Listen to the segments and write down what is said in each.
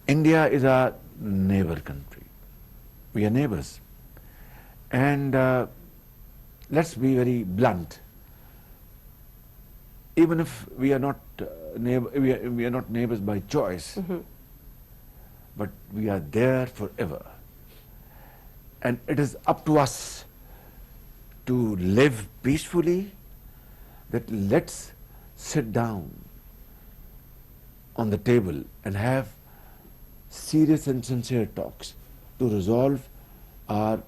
India is our neighbor country. We are neighbors. And let's be very blunt. Even if we are not we are not neighbors by choice, but we are there forever. And it is up to us to live peacefully, that let's sit down on the table and have serious and sincere talks to resolve our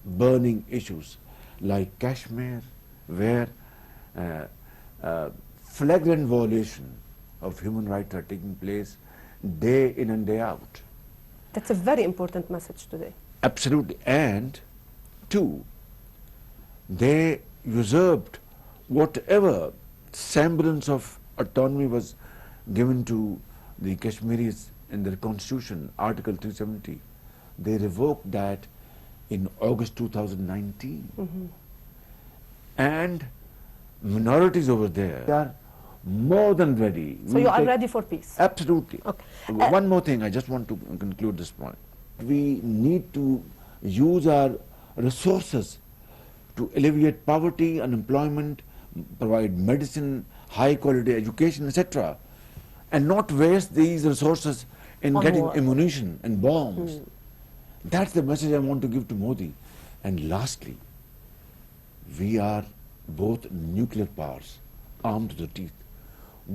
burning issues like Kashmir, where flagrant violation of human rights are taking place day in and day out. That's a very important message today. Absolutely. And two, they usurped whatever semblance of autonomy was given to the Kashmiris in their constitution, Article 370. They revoked that in August 2019. And minorities over there are more than ready. So you are ready for peace? Absolutely. Okay. One more thing, I just want to conclude this point. We need to use our resources to alleviate poverty, unemployment, provide medicine, high quality education, etc., and not waste these resources in getting ammunition and bombs. That's the message I want to give to Modi. And lastly, we are both nuclear powers, armed to the teeth.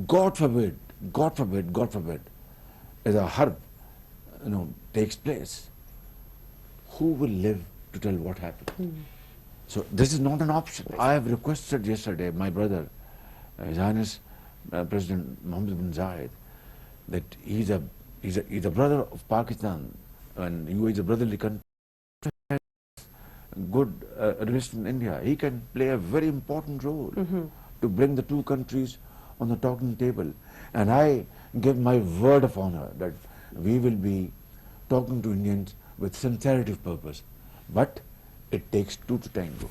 God forbid, God forbid, God forbid, as a harb, takes place, who will live to tell what happened? So this is not an option. I have requested yesterday my brother, His Highness President Mohammed bin Zayed, that he's a brother of Pakistan, and UAE is a brotherly country, good relation in India. He can play a very important role to bring the two countries on the talking table. And I give my word of honor that we will be talking to Indians with sincerity of purpose. But it takes two to tango.